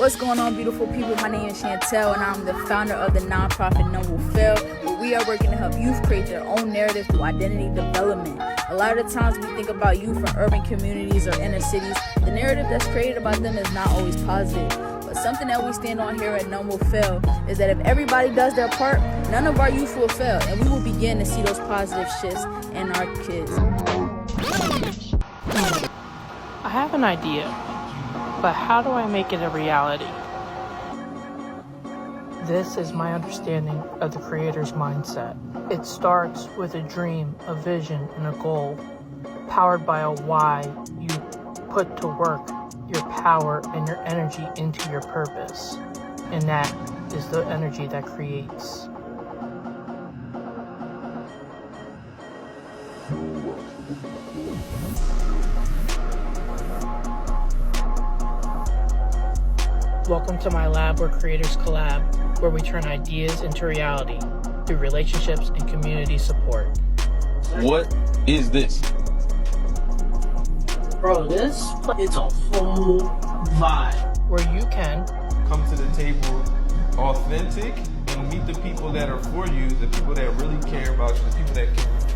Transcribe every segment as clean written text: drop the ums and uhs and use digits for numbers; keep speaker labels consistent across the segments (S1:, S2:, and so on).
S1: What's going on, beautiful people? My name is Chantell, and I'm the founder of the nonprofit Noble Fail, where we are working to help youth create their own narrative through identity development. A lot of the times we think about youth from urban communities or inner cities, the narrative that's created about them is not always positive. But something that we stand on here at Noble Fail is that if everybody does their part, none of our youth will fail, and we will begin to see those positive shifts in our kids.
S2: I have an idea, but how do I make it a reality? This is my understanding of the creator's mindset. It starts with a dream, a vision, and a goal, powered by a why. You put to work your power and your energy into your purpose, and that is the energy that creates. Welcome to my lab where creators collab, where we turn ideas into reality through relationships and community support.
S3: What is this?
S4: Bro, this is a whole vibe.
S2: Where you can
S3: Come to the table authentic and meet the people that are for you, the people that really care about you, the people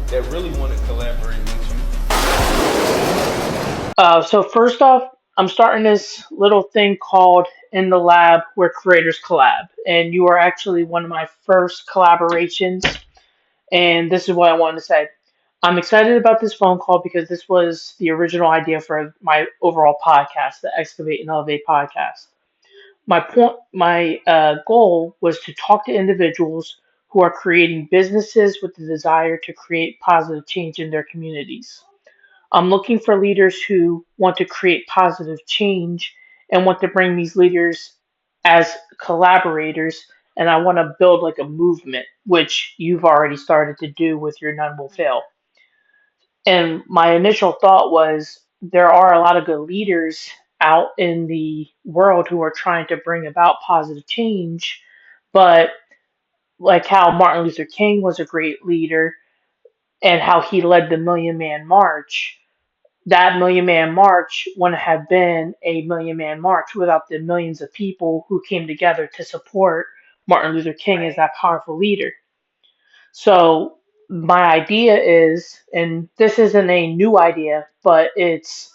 S3: that really want to collaborate with you.
S2: So first off, I'm starting this little thing called In the Lab where creators collab. And you are actually one of my first collaborations. And this is what I wanted to say. I'm excited about this phone call because this was the original idea for my overall podcast, the Excavate and Elevate podcast. My goal was to talk to individuals who are creating businesses with the desire to create positive change in their communities. I'm looking for leaders who want to create positive change and want to bring these leaders as collaborators. And I want to build like a movement, which you've already started to do with your None Will Fail. And my initial thought was there are a lot of good leaders out in the world who are trying to bring about positive change, but like how Martin Luther King was a great leader and how he led the Million Man March, that Million Man March wouldn't have been a Million Man March without the millions of people who came together to support Martin Luther King as that powerful leader. So my idea is, and this isn't a new idea, but it's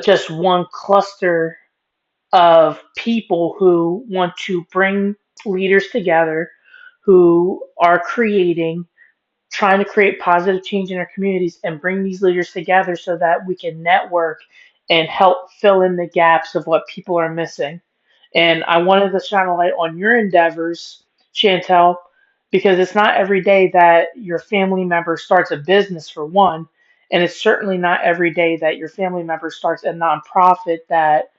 S2: just one cluster of people who want to bring leaders together who are trying to create positive change in our communities and bring these leaders together so that we can network and help fill in the gaps of what people are missing. And I wanted to shine a light on your endeavors, Chantel, because it's not every day that your family member starts a business, for one, and it's certainly not every day that your family member starts a nonprofit that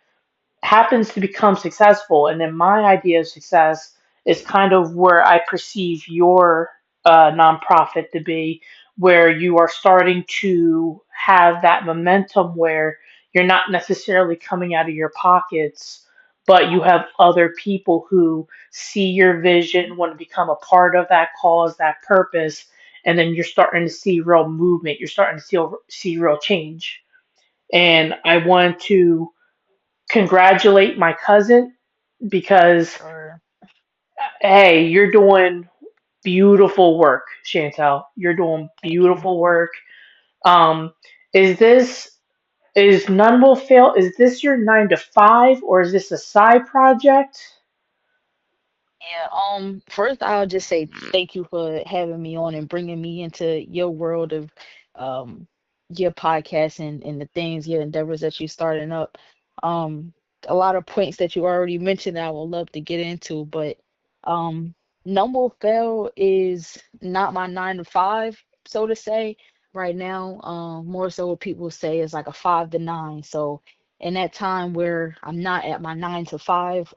S2: happens to become successful. And then my idea of success is kind of where I perceive your nonprofit to be, where you are starting to have that momentum where you're not necessarily coming out of your pockets, but you have other people who see your vision, want to become a part of that cause, that purpose, and then you're starting to see real movement. You're starting to see real change. And I want to congratulate my cousin because
S1: Or
S2: hey, you're doing beautiful work, Chantel. You're doing
S1: thank you.
S2: beautiful work. Um, is this is None Will Fail? Is this your 9 to 5 or is this a side project?
S5: Yeah, first I'll just say thank you for having me on and bringing me into your world of um your podcast and the things, your endeavors that you starting up. Um, a lot of points that you already mentioned that I would love to get into, but um Number Fail is not my 9 to 5, so to say, right now. More so what people say is like a 5 to 9. So in that time where I'm not at my 9 to 5,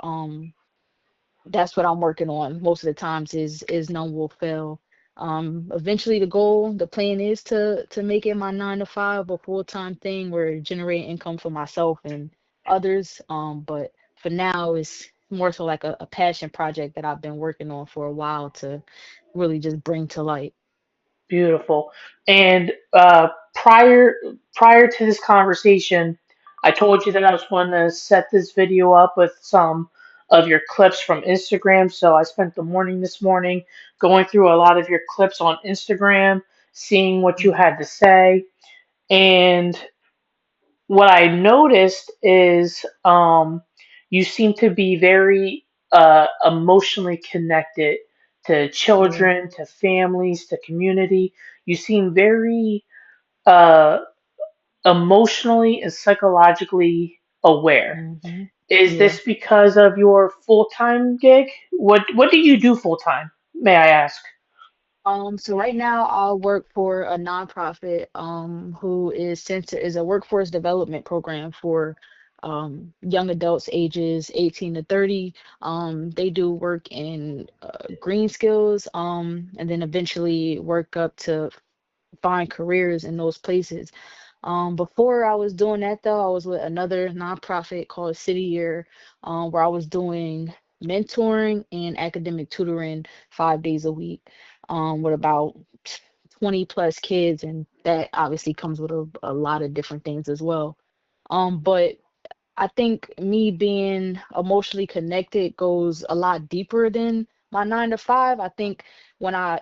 S5: that's what I'm working on most of the times is None Will Fail. Eventually the plan is to make it my 9 to 5, a full-time thing where generate income for myself and others. But for now it's more so like a passion project that I've been working on for a while to really just bring to light.
S2: Beautiful. And prior to this conversation, I told you that I was going to set this video up with some of your clips from Instagram. So I spent the morning this morning going through a lot of your clips on Instagram, seeing what you
S5: Mhm.
S2: had to say. And what I noticed is you seem to be very emotionally connected to
S5: Yeah.
S2: children, to families, to community. You seem very uh, emotionally and psychologically aware.
S5: Mhm.
S2: Is
S5: Yeah.
S2: this because of your full-time gig? What do you do full-time? May I ask?
S5: So right now I work for a nonprofit who is a workforce development program for young adults ages 18 to 30. They do work in green skills and then eventually work up to find careers in those places. Before I was doing that though, I was with another nonprofit called City Year, where I was doing mentoring and academic tutoring 5 days a week, with about 20 plus kids, and that obviously comes with a lot of different things as well. But I think me being emotionally connected goes a lot deeper than my 9 to 5. I think when I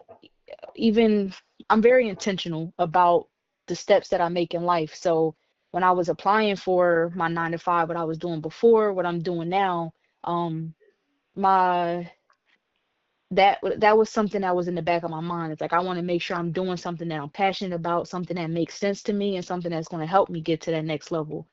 S5: even I'm very intentional about the steps that I make in life. So when I was applying for my 9 to 5, what I was doing before, what I'm doing now, um, my that was something that was in the back of my mind. It's like I want to make sure I'm doing something that I'm passionate about, something that makes sense to me, and something that's going to help me get to that next level.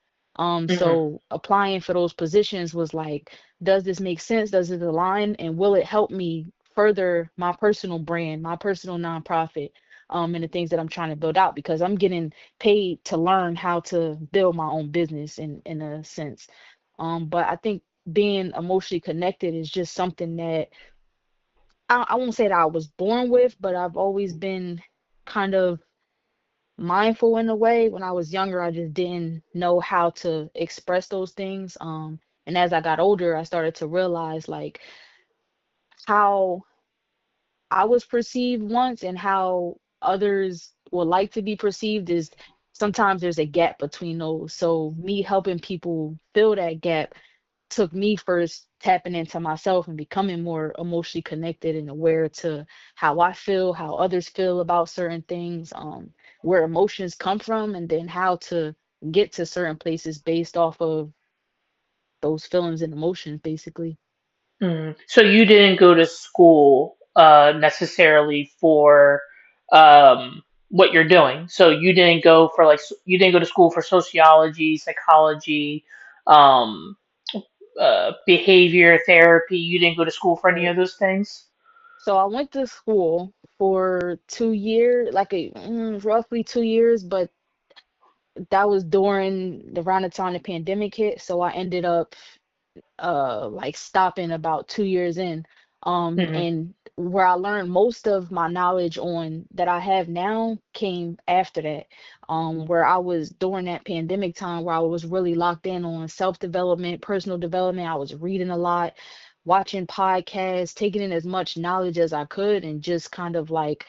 S2: Mm,
S5: So applying for those positions was like, does this make sense? Does it align? And will it help me further my personal brand, my personal nonprofit, and the things that I'm trying to build out? Because I'm getting paid to learn how to build my own business in a sense. But I think being emotionally connected is just something that I won't say that I was born with, but I've always been kind of mindful in a way. When I was younger, I just didn't know how to express those things. And as I got older, I started to realize like how I was perceived once and how others would like to be perceived is sometimes there's a gap between those. So me helping people fill that gap took me first tapping into myself and becoming more emotionally connected and aware to how I feel, how others feel about certain things, where emotions come from, and then how to get to certain places based off of those feelings and emotions, basically.
S2: mm. So you didn't go to school necessarily for what you're doing. So you didn't go for you didn't go to school for sociology, psychology, um, behavior therapy. You didn't go to school for any
S5: Right.
S2: of those things.
S5: So I went to school for 2 years, like roughly 2 years, but that was during the around the time the pandemic hit. So I ended up like stopping about 2 years in,
S2: Hmm.
S5: and where I learned most of my knowledge on that I have now came after that, where I was during that pandemic time where I was really locked in on self-development, personal development. I was reading a lot, watching podcasts, taking in as much knowledge as I could, and just kind of like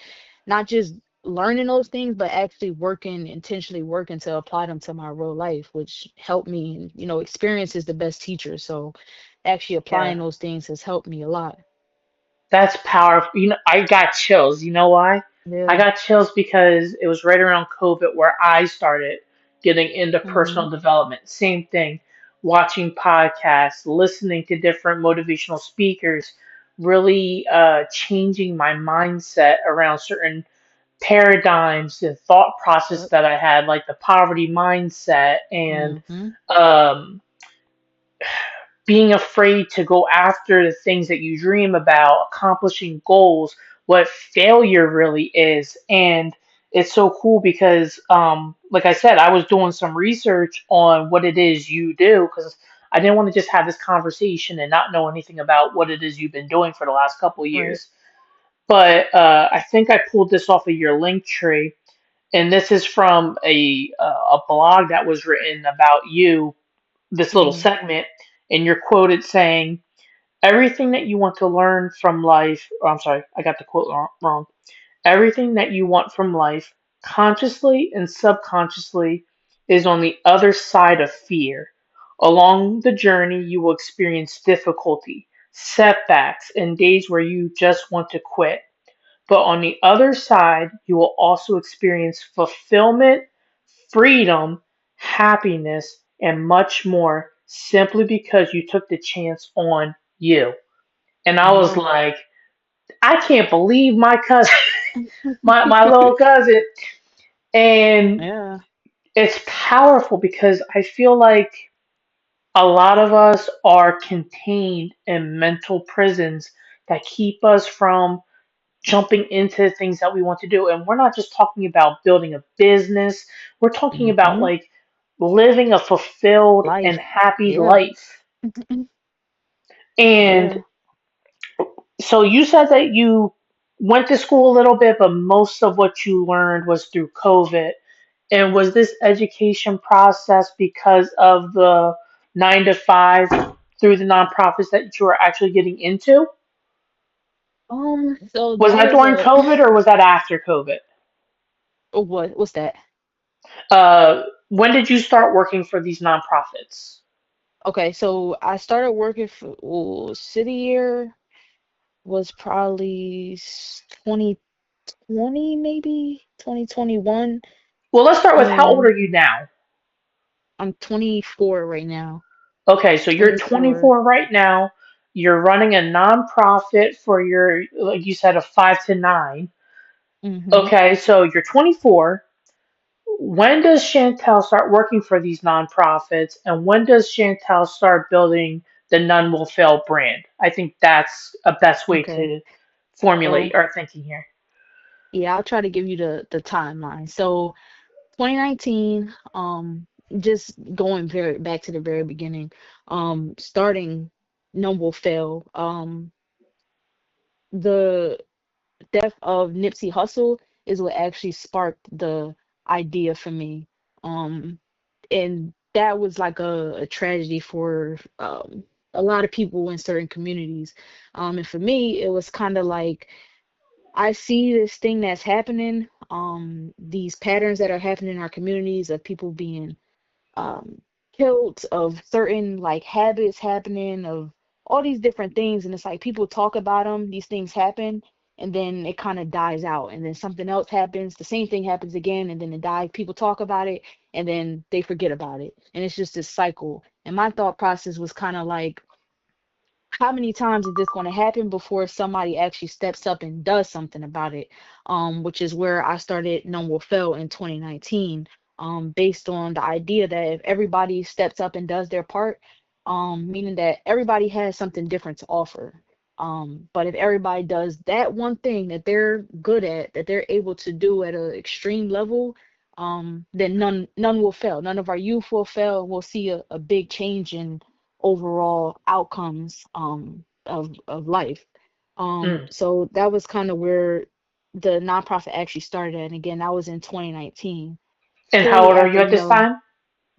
S5: not just learning those things, but actually working, intentionally working to apply them to my real life, which helped me. And, experience is the best teacher. So actually
S2: Yeah.
S5: applying those things has helped me a lot.
S2: That's powerful. I got chills. You know why? I
S5: Yeah.
S2: got chills because it was right around COVID where I started getting into
S5: Mm-hmm.
S2: personal development. Same thing, watching podcasts, listening to different motivational speakers, really changing my mindset around certain paradigms and thought process
S5: Yep.
S2: that I had, like the poverty mindset and
S5: Mm-hmm.
S2: um, being afraid to go after the things that you dream about, accomplishing goals, what failure really is. And it's so cool because, like I said, I was doing some research on what it is you do because I didn't want to just have this conversation and not know anything about what it is you've been doing for the last couple of
S5: Right.
S2: years. But I think I pulled this off of your link tree, and this is from a blog that was written about you, this little
S5: Mm-hmm.
S2: segment, and you're quoted saying, everything that you want to learn from life, oh, I'm sorry, I got the quote wrong. Everything that you want from life, consciously and subconsciously, is on the other side of fear. Along the journey, you will experience difficulty, setbacks, and days where you just want to quit. But on the other side, you will also experience fulfillment, freedom, happiness, and much more simply because you took the chance on you. And I was
S5: Yeah.
S2: like, I can't believe my cousin, my little cousin. And
S5: Yeah.
S2: it's powerful because I feel like a lot of us are contained in mental prisons that keep us from jumping into things that we want to do. And we're not just talking about building a business, we're talking about
S5: Hmm.
S2: like living a fulfilled and
S5: Life.
S2: happy
S5: Yeah.
S2: life. And
S5: Yeah.
S2: so you said that you went to school a little bit, but most of what you learned was through COVID. And was this education process because of the 9 to 5 through the nonprofits that you were actually getting into?
S5: So
S2: Was
S5: that
S2: that
S5: was
S2: during
S5: a
S2: COVID or was that after COVID?
S5: what's that?
S2: When did you start working for these nonprofits?
S5: Okay, so I started working for City Year was probably 2020, maybe 2021.
S2: Well, let's start with how old
S5: And
S2: are you now?
S5: I'm 24 right now.
S2: Okay, so you're
S5: 24.
S2: 24 right now. You're running a nonprofit for your, like you said, a 5 to 9.
S5: Mm-hmm.
S2: Okay, so you're 24. When does Chantel start working for these nonprofits, and when does Chantel start building the None Will Fail brand? I think that's a best way
S5: Okay.
S2: to formulate
S5: So
S2: our thinking here.
S5: yeah, I'll try to give you the timeline. So 2019, just going very back to the very beginning, starting Noble Fail, the death of Nipsey Hussle is what actually sparked the idea for me. Um, and that was like a tragedy for a lot of people in certain communities. And for me, it was kind of like I see this thing that's happening, these patterns that are happening in our communities of people being um killed, of certain like habits happening, of all these different things, and it's like people talk about them, these things happen, and then it kind of dies out, and then something else happens, the same thing happens again, and then it dies, people talk about it, and then they forget about it, and it's just this cycle. And my thought process was kind of like, how many times is this going to happen before somebody actually steps up and does something about it? Which is where I started No Will Fail in 2019, based on the idea that if everybody steps up and does their part, meaning that everybody has something different to offer. But if everybody does that one thing that they're good at, that they're able to do at an extreme level, then none will fail. None of our youth will fail. We'll see a big change in overall outcomes of life.
S2: Mm.
S5: So that was kind of where the nonprofit actually started at. And again, that was in 2019,
S2: And how
S5: shortly
S2: old are
S5: after,
S2: you at this time?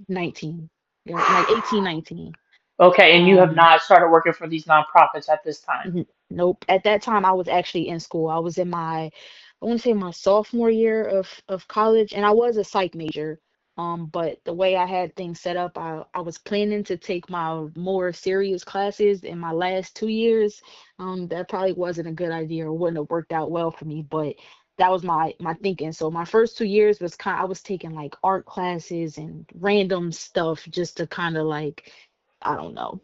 S5: 19. Yeah, like 18, 19.
S2: Okay, and you have
S5: Um,
S2: not started working for these nonprofits at this time.
S5: Nope. At that time, I was actually in school. I was in my, I want to say my sophomore year of college, and I was a psych major. But the way I had things set up, I was planning to take my more serious classes in my last 2 years. That probably wasn't a good idea or wouldn't have worked out well for me, but that was my thinking. So my first 2 years was I was taking like art classes and random stuff just to kind of like, I don't know,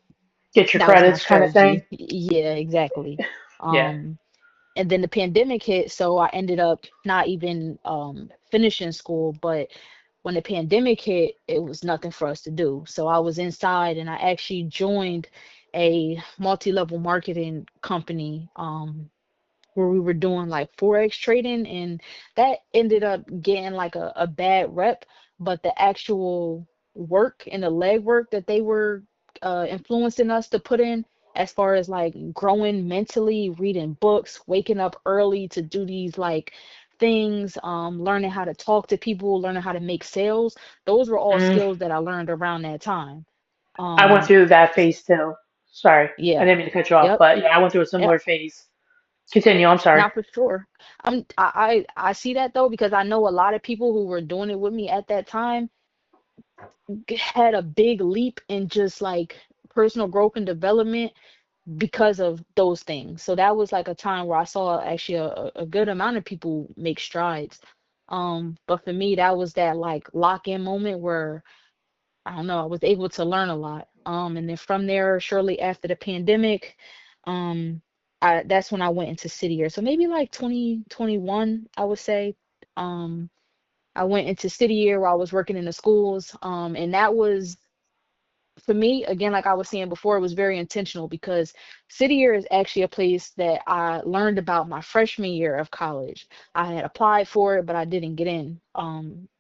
S2: Get your
S5: that was my
S2: credits kind of thing.
S5: strategy. Yeah, exactly.
S2: Yeah.
S5: Um, and then the pandemic hit, so I ended up not even finishing school. But when the pandemic hit, it was nothing for us to do. So I was inside, and I actually joined a multi-level marketing company. Where we were doing like forex trading, and that ended up getting like a bad rep. But the actual work and the legwork that they were influencing us to put in, as far as like growing mentally, reading books, waking up early to do these like things, learning how to talk to people, learning how to make sales, those were all
S2: Mm.
S5: skills that I learned around that time.
S2: I went
S5: um
S2: through that phase too. Sorry, I
S5: yeah.
S2: didn't mean to cut you off,
S5: Yep.
S2: but yeah, I went through a
S5: Yep.
S2: similar phase. Continue. I'm sorry.
S5: Not for sure. I see that though, because I know a lot of people who were doing it with me at that time. had a big leap in just like personal growth and development because of those things. So that was like a time where I saw actually a good amount of people make strides. But for me, that was that like lock-in moment where I don't know, I was able to learn a lot. And then from there, shortly after the pandemic, um, that's when I went into city year. So maybe like 2021, I would say. Um, I went into city year where I was working in the schools. And that was for me, again, like I was saying before, it was very intentional because city year is actually a place that I learned about my freshman year of college. I had applied for it, but I didn't get in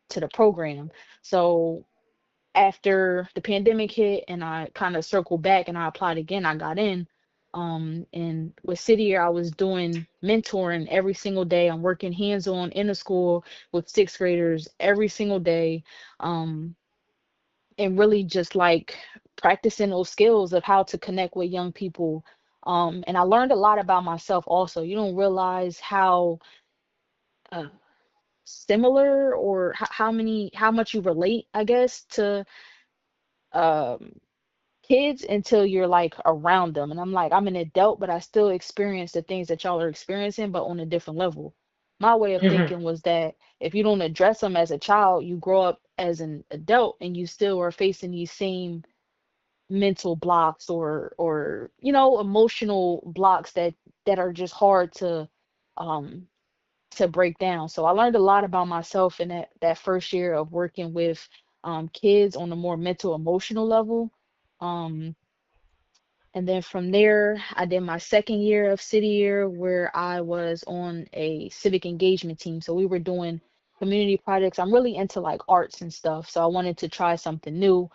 S5: to the program. So after the pandemic hit and I kind of circled back and I applied again, I got in. And with City Year, I was doing mentoring every single day. I'm working hands-on in the school with sixth graders every single day. Um, and really just like practicing those skills of how to connect with young people. And I learned a lot about myself also. You don't realize how uh, similar or how much you relate, I guess, to um kids until you're like around them. And I'm like, I'm an adult, but I still experience the things that y'all are experiencing, but on a different level. My way of
S2: Hmm.
S5: thinking was that if you don't address them as a child, you grow up as an adult and you still are facing these same mental blocks or emotional blocks that are just hard um to break down. So I learned a lot about myself in that first year of working with kids on a more mental emotional level. Um and then from there, I did my second year of City Year where I was on a civic engagement team. So we were doing community projects. I'm really into like arts and stuff. So I wanted to try something new.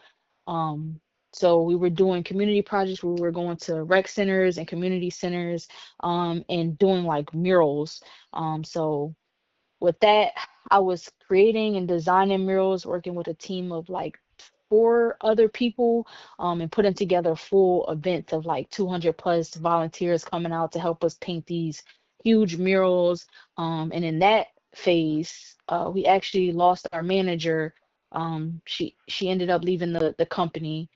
S5: Um, so we were doing community projects where we were going to rec centers and community centers and doing like murals. So with that, I was creating and designing murals, working with a team of like four other people, and putting together full events of like 200 plus volunteers coming out to help us paint these huge murals. And in that phase, we actually lost our manager. She ended up leaving the company,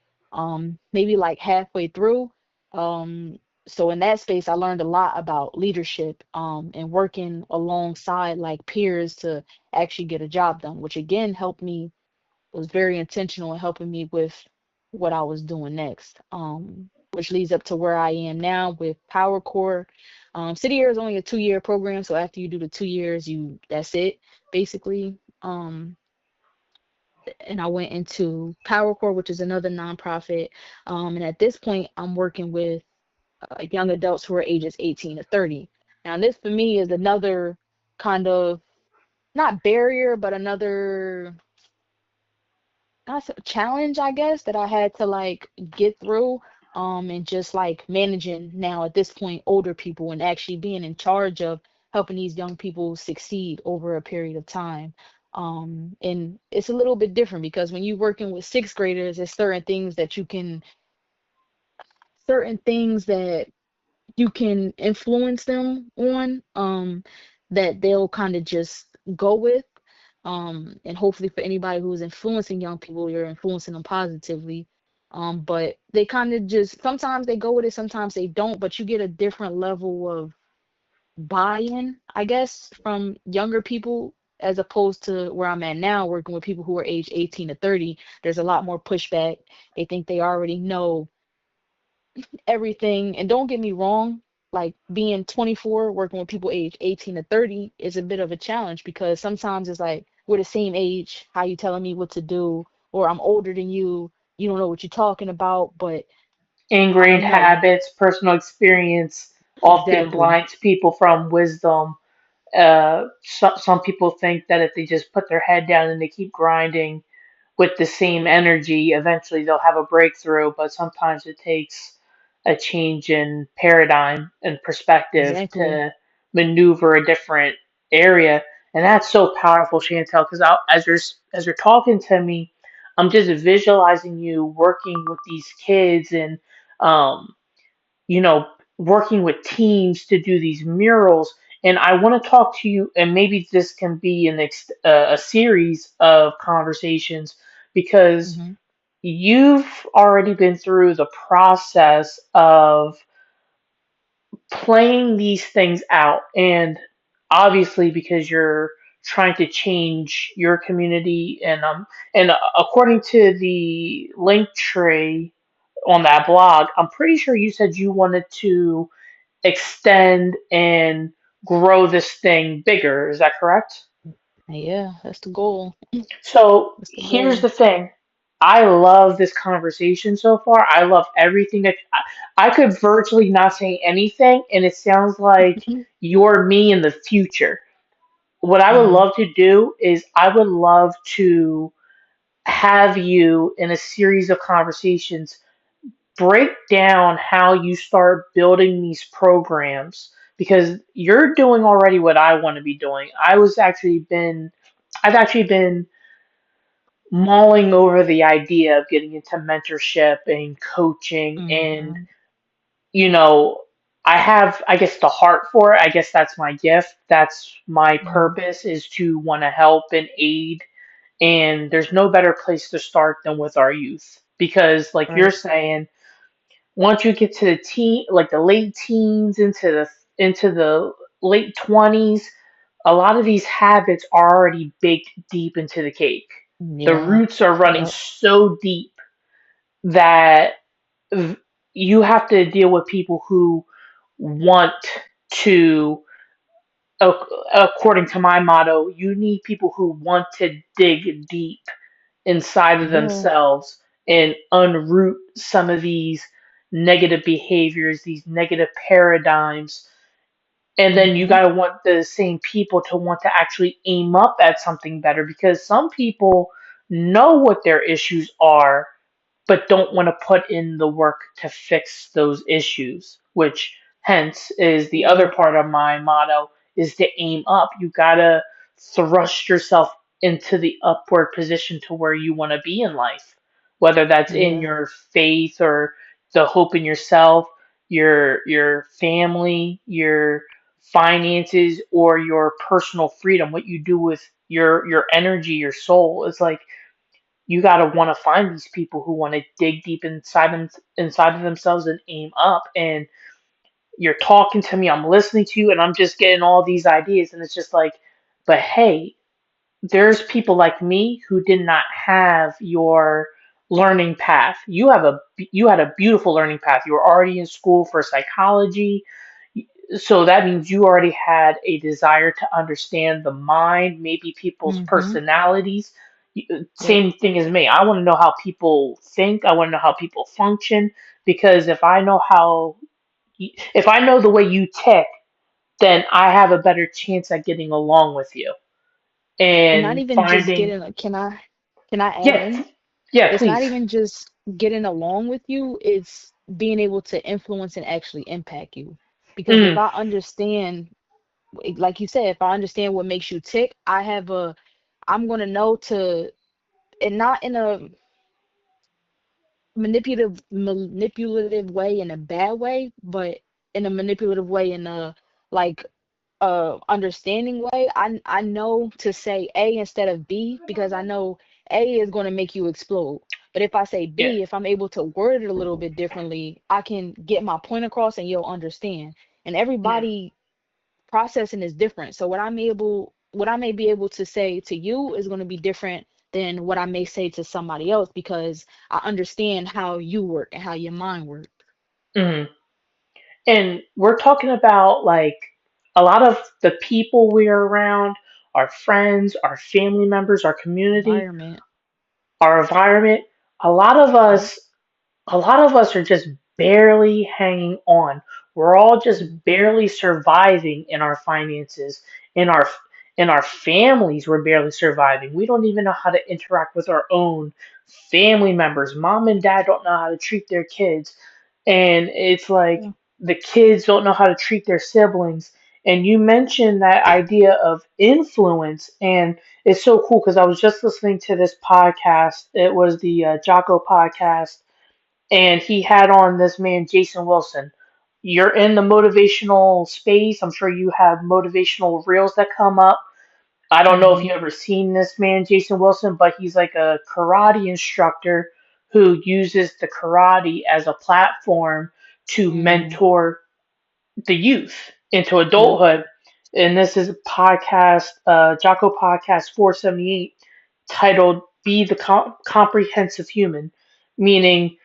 S5: maybe like halfway through. Um, so in that space I learned a lot about leadership and working alongside like peers to actually get a job done, which again helped me, was very intentional in helping me with what I was doing next, which leads up to where I am now with Power Core. City Year is only a 2 year program, so after you do the 2 years, you that's it basically. And I went into Power Core, which is another nonprofit, and at this point I'm working with young adults who are ages 18 to 30. Now, this for me is another kind of not barrier, but another not challenge, I guess, that I had to like get through. And just like managing now at this point older people and actually being in charge of helping these young people succeed over a period of time. And it's a little bit different because when you're working with sixth graders, there's certain things that you can influence them on, that they'll kind of just go with. And hopefully for anybody who's influencing young people, you're influencing them positively. But they kind of just sometimes they go with it, sometimes they don't, but you get a different level of buy-in, I guess, from younger people as opposed to where I'm at now, working with people who are age 18 to 30. There's a lot more pushback. They think they already know everything. And don't get me wrong, like being 24, working with people age 18 to 30 is a bit of a challenge because sometimes it's like we're the same age. How you telling me what to do? Or I'm older than you. You don't know what you're talking about. But I
S2: Ingrained
S5: don't know.
S2: habits, personal experience often
S5: Exactly.
S2: blinds people from wisdom. Some people think that if they just put their head down and they keep grinding with the same energy, eventually they'll have a breakthrough. But sometimes it takes a change in paradigm and perspective
S5: Exactly.
S2: to maneuver a different area. And that's so powerful, Chantel, because as you're talking to me, I'm just visualizing you working with these kids and um, you know, working with teams to do these murals. And I want to talk to you, and maybe this can be a series of conversations because
S5: Mm-hmm.
S2: you've already been through the process of playing these things out. And obviously, because you're trying to change your community, and according to the link tree on that blog, I'm pretty sure you said you wanted to extend and grow this thing bigger. Is that correct?
S5: Yeah, that's the goal.
S2: So
S5: That's the
S2: here's the
S5: goal.
S2: thing. I love this conversation so far. I love everything that I could virtually not say anything, and it sounds like you're me in the future. What I would
S5: Mm-hmm.
S2: love to do is I would love to have you in a series of conversations break down how you start building these programs because you're doing already what I want to be doing. I've actually been mulling over the idea of getting into mentorship and coaching and
S5: Mm-hmm.
S2: you know I have, I guess, the heart for it. I guess that's my gift, that's my
S5: Mm-hmm.
S2: purpose, is to want to help and aid. And there's no better place to start than with our youth because like you're
S5: Right.
S2: saying, once you get to the like the late teens into the late 20s, a lot of these habits are already baked deep into the cake. The
S5: Yeah.
S2: roots are running
S5: Yep.
S2: so deep that v- you have to deal with people who want to, according to my motto, you need people who want to dig deep inside of
S5: Yeah.
S2: themselves and unroot some of these negative behaviors, these negative paradigms. And then you
S5: Mm-hmm.
S2: got to want the same people to want to actually aim up at something better because some people know what their issues are but don't want to put in the work to fix those issues, which hence is the other
S5: Yeah.
S2: part of my motto, is to aim up. You gotta thrust yourself into the upward position to where you want to be in life, whether that's in
S5: Yeah.
S2: your faith or the hope in yourself, your family, your finances, or your personal freedom, what you do with your energy, your soul. It's like you got to want to find these people who want to dig deep inside of themselves and aim up. And you're talking to me, I'm listening to you, and I'm just getting all these ideas. And it's just like, but hey, there's people like me who did not have your learning path. You had a beautiful learning path. You were already in school for psychology, so that means you already had a desire to understand the mind, maybe people's
S5: Mm-hmm.
S2: personalities.
S5: Yep.
S2: Same thing as me. I want to know how people think. I want to know how people function because if I know the way you tick, then I have a better chance at getting along with you
S5: And not
S2: and
S5: even just
S2: finding.
S5: getting, can I add
S2: Yeah,
S5: in?
S2: yeah,
S5: It's not
S2: please.
S5: even just getting along with you, it's being able to influence and actually impact you. Because if
S2: Mm,
S5: I understand, like you said, if I understand what makes you tick, I'm gonna know to, and not in a manipulative way, in a bad way, but in a manipulative way, in a like understanding way. I know to say A instead of B because I know A is going to make you explode. But if I say
S2: yeah.
S5: B, if I'm able to word it a little bit differently, I can get my point across and you'll understand. And
S2: Mm,
S5: everybody processing is different. So what I may be able to say to you is going to be different than what I may say to somebody else because I understand how you work and how your mind works.
S2: mm. And we're talking about like a lot of the people we're around, our friends, our family members, our community,
S5: Environment.
S2: our environment. A lot of
S5: Yep.
S2: us a lot of us are just barely hanging on. We're all just
S5: Mm-hmm.
S2: barely surviving in our finances, in our families. We're barely surviving. We don't even know how to interact with our own family members. Mom and dad don't know how to treat their kids, and it's like
S5: Yeah.
S2: the kids don't know how to treat their siblings. And you mentioned that idea of influence, and it's so cool because I was just listening to this podcast. It was the Jocko podcast, and he had on this man, Jason Wilson. You're in the motivational space. I'm sure you have motivational reels that come up. I don't know if
S5: Mm-hmm.
S2: you ever seen this man, Jason Wilson, but he's like a karate instructor who uses the karate as a platform to
S5: Mm-hmm.
S2: mentor the youth into
S5: Yep.
S2: adulthood. And this is a podcast, Jocko Podcast 478, titled Be the Comprehensive Human, meaning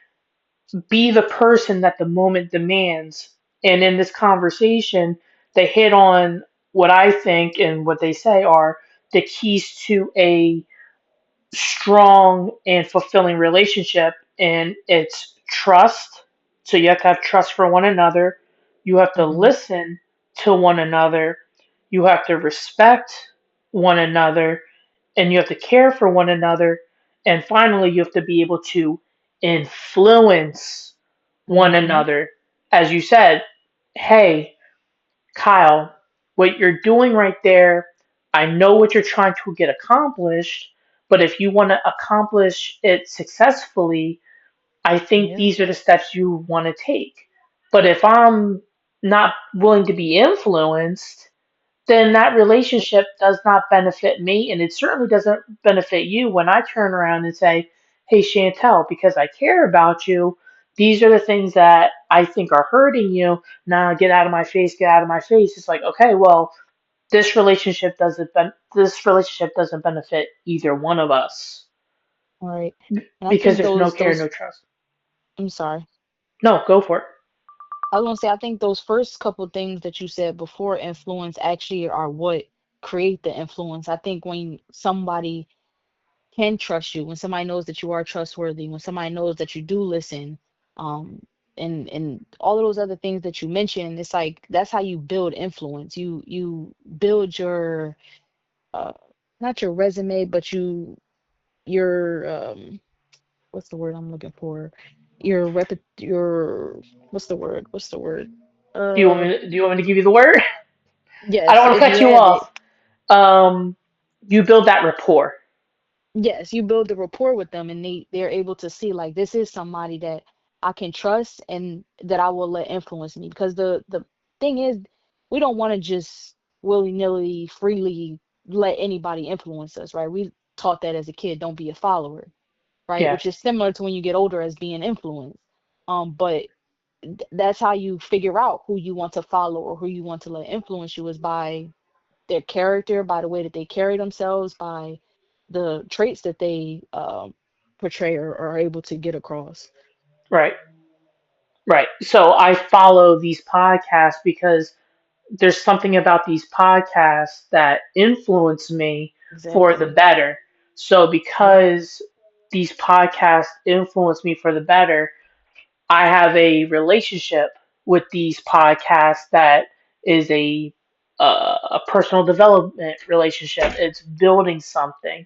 S2: be the person that the moment demands. And in this conversation, they hit on what I think and what they say are the keys to a strong and fulfilling relationship. And it's trust. So you have to have trust for one another. You have to
S5: Mm-hmm.
S2: listen to one another. You have to respect one another. And you have to care for one another. And finally, you have to be able to influence one
S5: Mm-hmm.
S2: another. As you said, hey, Kyle, what you're doing right there, I know what you're trying to get accomplished, but if you want to accomplish it successfully, I think
S5: Yeah.
S2: these are the steps you want to take. But if I'm not willing to be influenced, then that relationship does not benefit me, and it certainly doesn't benefit you when I turn around and say, hey, Chantel, because I care about you, these are the things that I think are hurting you. Now get out of my face, get out of my face. It's like, okay, well, this relationship doesn't benefit either one of us
S5: All right. And I
S2: because
S5: think
S2: there's no
S5: those
S2: care,
S5: those
S2: no trust.
S5: I'm sorry.
S2: No, go for it.
S5: I was gonna say I think those first couple things that you said before influence actually are what create the influence. I think when somebody can trust you, when somebody knows that you are trustworthy, when somebody knows that you do listen, um, and all of those other things that you mentioned, it's like that's how you build influence. You build your uh not your resume, but your what's the word I'm looking for? Your what's the word? What's the word? Uh
S2: Do you want me to give you the word? I don't
S5: yes,
S2: want to
S5: if
S2: cut
S5: you
S2: you
S5: have it.
S2: off. Um, you build that rapport.
S5: Yes, you build the rapport with them and they're able to see like this is somebody that I can trust and that I will let influence me because the thing is we don't want to just willy-nilly freely let anybody influence us, right? We taught that as a kid, don't be a follower, right?
S2: Yeah,
S5: Which is similar to when you get older as being influenced. But that's how you figure out who you want to follow or who you want to let influence you is by their character, by the way that they carry themselves, by the traits that they portray or are able to get across.
S2: right, right. So I follow these podcasts because there's something about these podcasts that influence me for the
S5: Exactly.
S2: better. So
S5: Yep.
S2: because these podcasts influence me for the better, I have a relationship with these podcasts that is a personal development relationship. It's building something,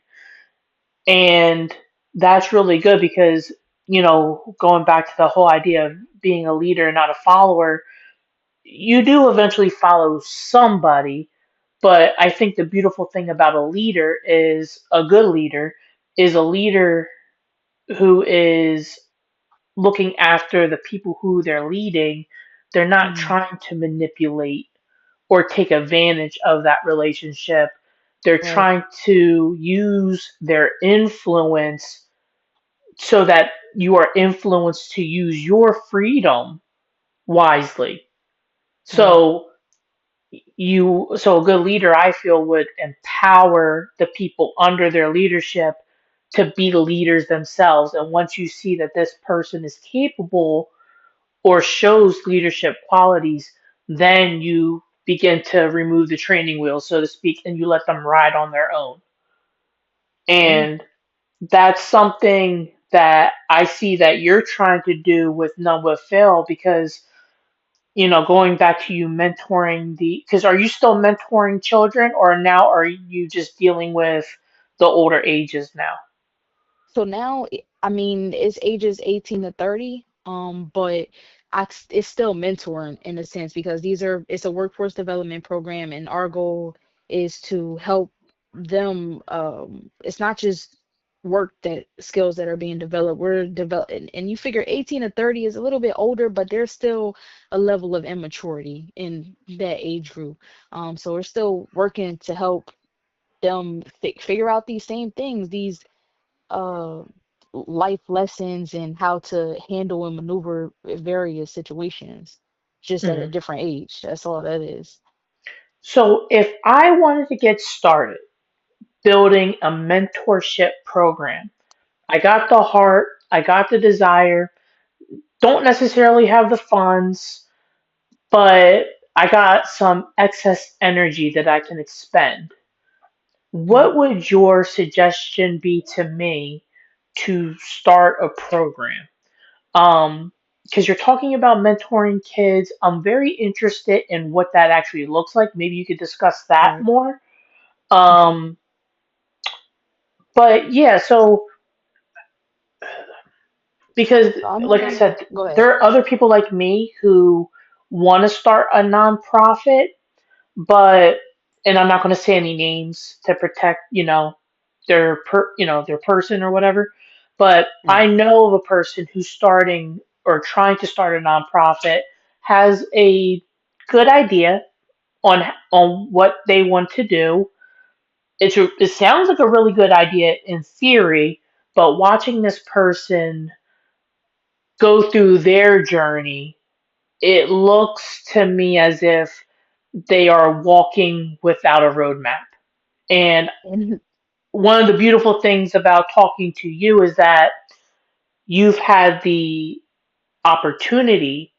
S2: and that's really good because going back to the whole idea of being a leader and not a follower, you do eventually follow somebody. But I think the beautiful thing about a leader is a good leader is a leader who is looking after the people who they're leading. They're not
S5: Mm,
S2: trying to manipulate or take advantage of that relationship. They're
S5: right.
S2: trying to use their influence so that you are influenced to use your freedom wisely.
S5: Right.
S2: So so a good leader I feel would empower the people under their leadership to be leaders themselves. And once you see that this person is capable or shows leadership qualities, then you begin to remove the training wheels, so to speak, and you let them ride on their own.
S5: Yeah.
S2: And that's something that I see that you're trying to do with None Will Fail because, going back to you mentoring because are you still mentoring children or now are you just dealing with the older ages now?
S5: So now, I mean, it's ages 18 to 30, but it's still mentoring in a sense because it's a workforce development program, and our goal is to help them. It's not just work that skills that are being developed. We're developing, and you figure 18 to 30 is a little bit older, but there's still a level of immaturity in that age group. So we're still working to help them figure out these same things, these uh life lessons and how to handle and maneuver various situations, just at a
S2: Mhm.
S5: different age. That's all that is.
S2: So if I wanted to get started building a mentorship program, I got the heart, I got the desire, don't necessarily have the funds, but I got some excess energy that I can expend.
S5: Mhm.
S2: What would your suggestion be to me to start a program? Um, because you're talking about mentoring kids, I'm very interested in what that actually looks like. Maybe you could discuss that
S5: Right.
S2: more.
S5: Okay.
S2: Um, but yeah, so because
S5: So I'm
S2: like I
S5: gonna
S2: said,
S5: go ahead.
S2: there are other people like me who want to start a nonprofit, but and I'm not going to say any names to protect, their person or whatever. But I
S5: Right.
S2: know of a person who's starting or trying to start a nonprofit, has a good idea on what they want to do. It sounds like a really good idea in theory, but watching this person go through their journey, it looks to me as if they are walking without a roadmap. And
S5: And
S2: one of the beautiful things about talking to you is that you've had the opportunity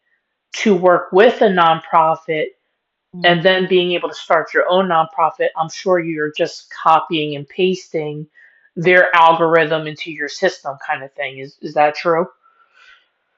S2: to work with a nonprofit and
S5: mm,
S2: then being able to start your own nonprofit. I'm sure you're just copying and pasting their algorithm into your system kind of thing. Is that true?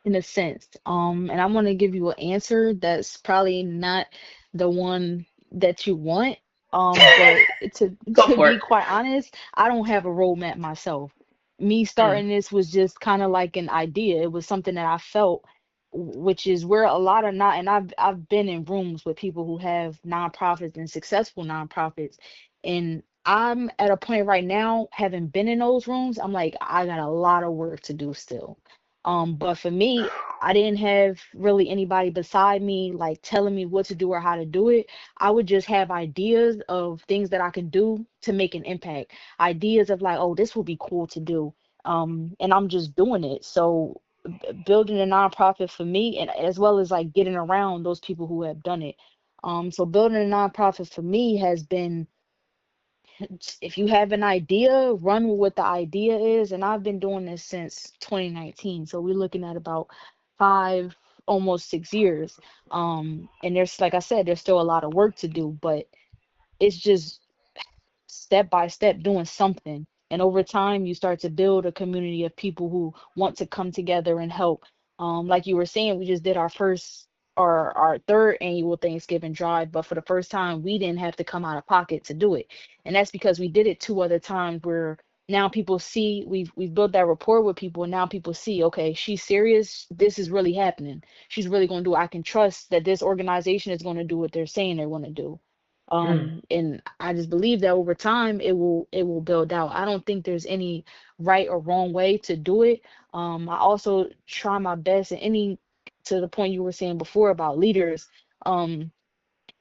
S5: in a sense. And I'm gonna give you an answer that's probably not the one that you want. But to
S2: Go
S5: to
S2: for it.
S5: be quite honest, I don't have a roadmap myself. Me
S2: Mm,
S5: starting this was just kind of like an idea. It was something that I felt, which is where a lot of not, and I've been in rooms with people who have nonprofits and successful nonprofits, and I'm at a point right now, having been in those rooms, I'm like, I got a lot of work to do still. But for me, I didn't have really anybody beside me like telling me what to do or how to do it. I would just have ideas of things that I can do to make an impact. Ideas of like, oh, this would be cool to do. And I'm just doing it. So building a nonprofit for me, and as well as like getting around those people who have done it. So building a nonprofit for me has been, if you have an idea, run with what the idea is. And I've been doing this since 2019. So we're looking at about 5, almost 6 years. And there's, like I said, there's still a lot of work to do, but it's just step by step doing something. And over time, you start to build a community of people who want to come together and help. Like you were saying, we just did our first or our third annual Thanksgiving drive, but for the first time, we didn't have to come out of pocket to do it. And that's because we did it 2 other times where now people see we've built that rapport with people, and now people see, okay, she's serious. This is really happening. She's really going to do. I can trust that this organization is going to do what they're saying they're going to do.
S2: mm.
S5: And I just believe that over time it will build out. I don't think there's any right or wrong way to do it. I also try my best in any, to the point you were saying before about leaders. um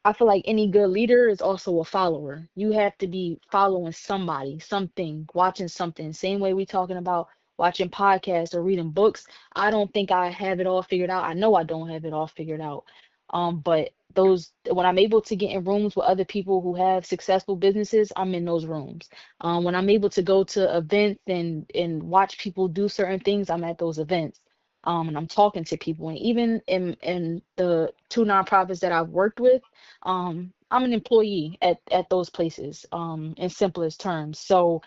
S5: I feel like any good leader is also a follower. You have to be following somebody, something, watching something. Same way we talking about watching podcasts or reading books. I don't think I have it all figured out. I know I don't have it all figured out. But those, when I'm able to get in rooms with other people who have successful businesses, I'm in those rooms. When I'm able to go to events and watch people do certain things, I'm at those events. And I'm talking to people. And even in the two nonprofits that I've worked with, I'm an employee at those places, in simplest terms. So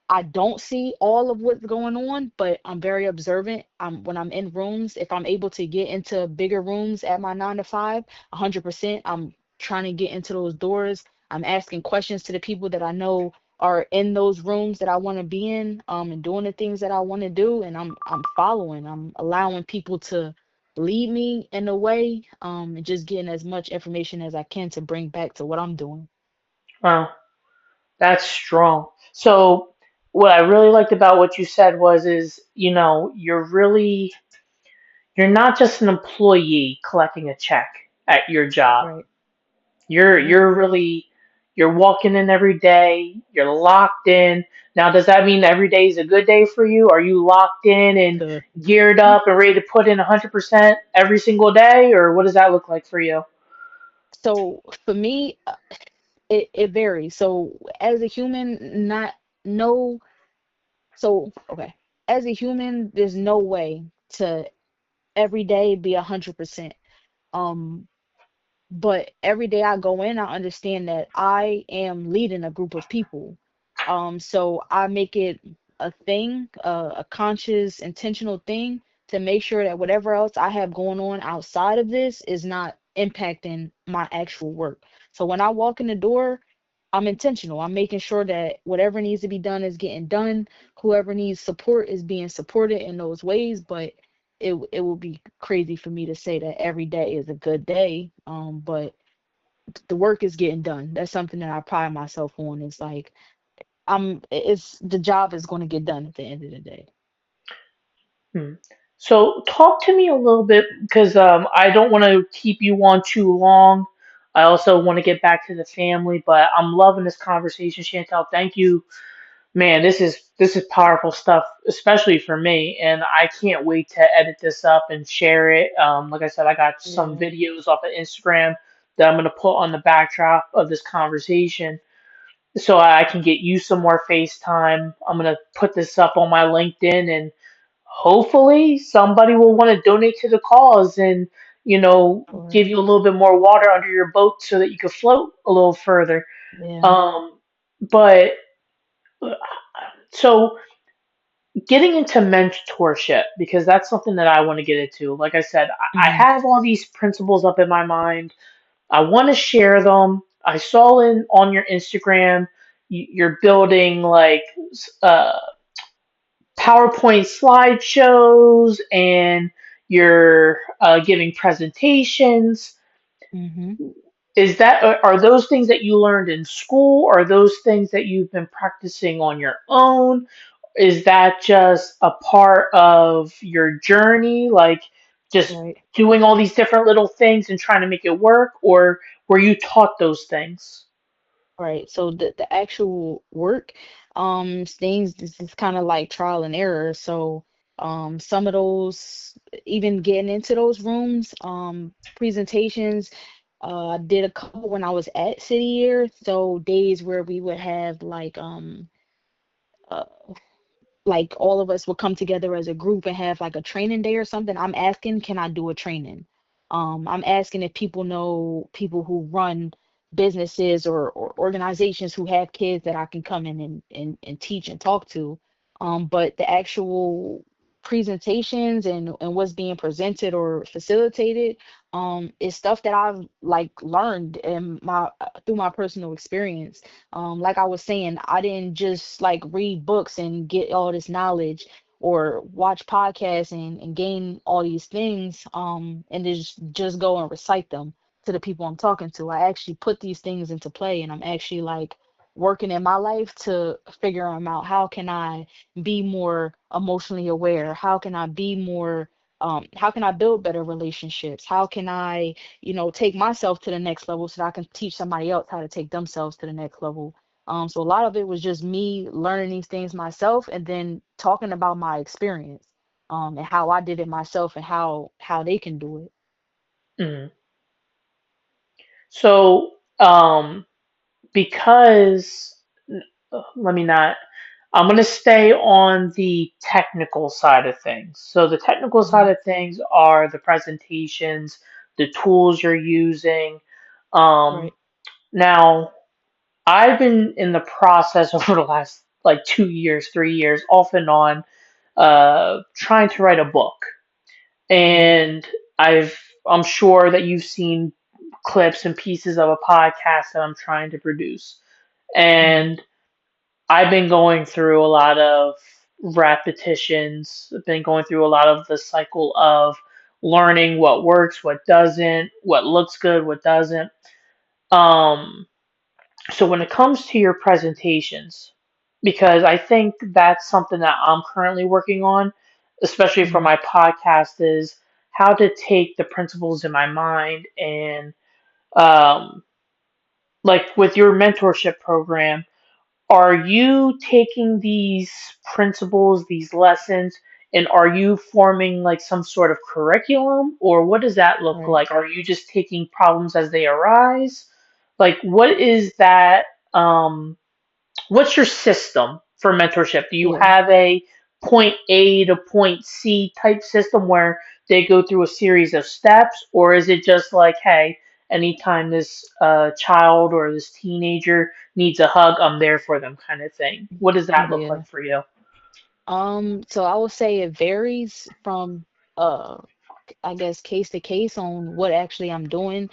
S5: I don't see all of what's going on, but I'm very observant. When I'm in rooms, if I'm able to get into bigger rooms at my 9 to 5, 100%, I'm trying to get into those doors. I'm asking questions to the people that I know are in those rooms that I want to be in, and doing the things that I want to do, and I'm following. I'm allowing people to lead me in a way, and just getting as much information as I can to bring back to what I'm doing.
S2: Wow, that's strong. So what I really liked about what you said was is, you're not just an employee collecting a check at your job.
S5: Right.
S2: You're
S5: Right.
S2: you're really you're walking in every day, you're locked in. Now, does that mean every day is a good day for you? Are you locked in and
S5: To
S2: geared up and ready to put in 100% every single day, or what does that look like for you?
S5: so for me, it varies. So as a human, not no. So okay, as a human, there's no way to every day be 100%. Um, but every day I go in, I understand that I am leading a group of people. So I make it a thing, a conscious, intentional thing to make sure that whatever else I have going on outside of this is not impacting my actual work. So when I walk in the door, I'm intentional. I'm making sure that whatever needs to be done is getting done. Whoever needs support is being supported in those ways, but it will be crazy for me to say that every day is a good day. But the work is getting done. That's something that I pride myself on. It's like it's the job is going to get done at the end of the day.
S2: Hmm. So, talk to me a little bit because I don't want to keep you on too long. I also want to get back to the family, but I'm loving this conversation, Chantel. Thank you, man. This is powerful stuff, especially for me, and I can't wait to edit this up and share it. Like I said, I got some
S5: Yeah,
S2: videos off of Instagram that I'm gonna put on the backdrop of this conversation, so I can get you some more FaceTime. I'm gonna put this up on my LinkedIn, and hopefully somebody will want to donate to the cause and
S5: or
S2: give you a little bit more water under your boat so that you can float a little further.
S5: yeah.
S2: Um but so getting into mentorship, because that's something that I want to get into. Like I said, I
S5: Hmm.
S2: have all these principles up in my mind. I want to share them. I saw in on your Instagram you're building like uh PowerPoint slideshows, and you're giving presentations.
S5: Hmm.
S2: Is that are those things that you learned in school? Are those things that you've been practicing on your own? Is that just a part of your journey, like just
S5: Right.
S2: doing all these different little things and trying to make it work, or were you taught those things?
S5: Right. So the actual work, things this is kind of like trial and error. So some of those, even getting into those rooms, presentations, I did a couple when I was at City Year. So days where we would have uh, like all of us would come together as a group and have like a training day or something. I'm asking, can I do a training? I'm asking if people know people who run businesses or organizations who have kids that I can come in and teach and talk to. But the actual presentations and what's being presented or facilitated is stuff that I've like learned in my through my personal experience. Like I was saying, I didn't just like read books and get all this knowledge or watch podcasts and gain all these things and just go and recite them to the people I'm talking to. I actually put these things into play and I'm actually like working in my life to figure them out. How can I be more emotionally aware? How can I be more how can I build better relationships? How can I, take myself to the next level so that I can teach somebody else how to take themselves to the next level. So a lot of it was just me learning these things myself and then talking about my experience, and how I did it myself and how they can do it.
S2: Mm. So, because let me not. I'm going to stay on the technical side of things. So, the technical side
S5: Hmm.
S2: of things are the presentations, the tools you're using. Um,
S5: Right.
S2: Now, I've been in the process over the last like 2 years, 3 years, off and on, trying to write a book.
S5: Hmm.
S2: And I'm sure that you've seen clips and pieces of a podcast that I'm trying to produce.
S5: Hmm.
S2: And I've been going through a lot of repetitions. I've been going through a lot of the cycle of learning what works, what doesn't, what looks good, what doesn't. Um, so when it comes to your presentations, because I think that's something that I'm currently working on, especially for
S5: Hmm.
S2: my podcast, is how to take the principles in my mind and um, like with your mentorship program, are you taking these principles, these lessons, and are you forming like some sort of curriculum, or what does that look
S5: Right.
S2: like? Are you just taking problems as they arise? Like, what is that? What's your system for mentorship? Do you
S5: Yeah.
S2: have a point A to point C type system where they go through a series of steps, or is it just like, hey, anytime this child or this teenager needs a hug, I'm there for them, kind of thing? What does that look
S5: Yeah.
S2: like for you?
S5: So I would say it varies from uh I guess case to case on what actually I'm doing.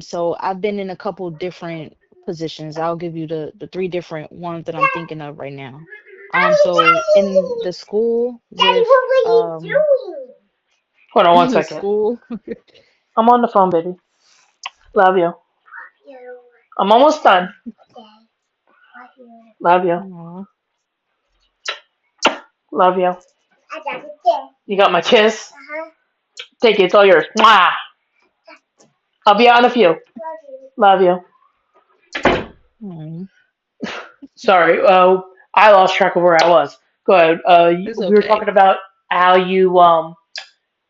S5: So I've been in a couple different positions. I'll give you the three different ones that I'm thinking of right now. So in the school with
S2: Hold on one
S5: in the
S2: second.
S5: school,
S2: I'm on the phone, baby. Love you. I'm almost done. Love you.
S5: Aw,
S2: Love you. You got my kiss? Take it. It's all yours. Mwah! I'll be out in a few. Love you.
S5: aw,
S2: Sorry, I lost track of where I was. Go ahead.
S5: it's
S2: We were
S5: okay.
S2: talking about how you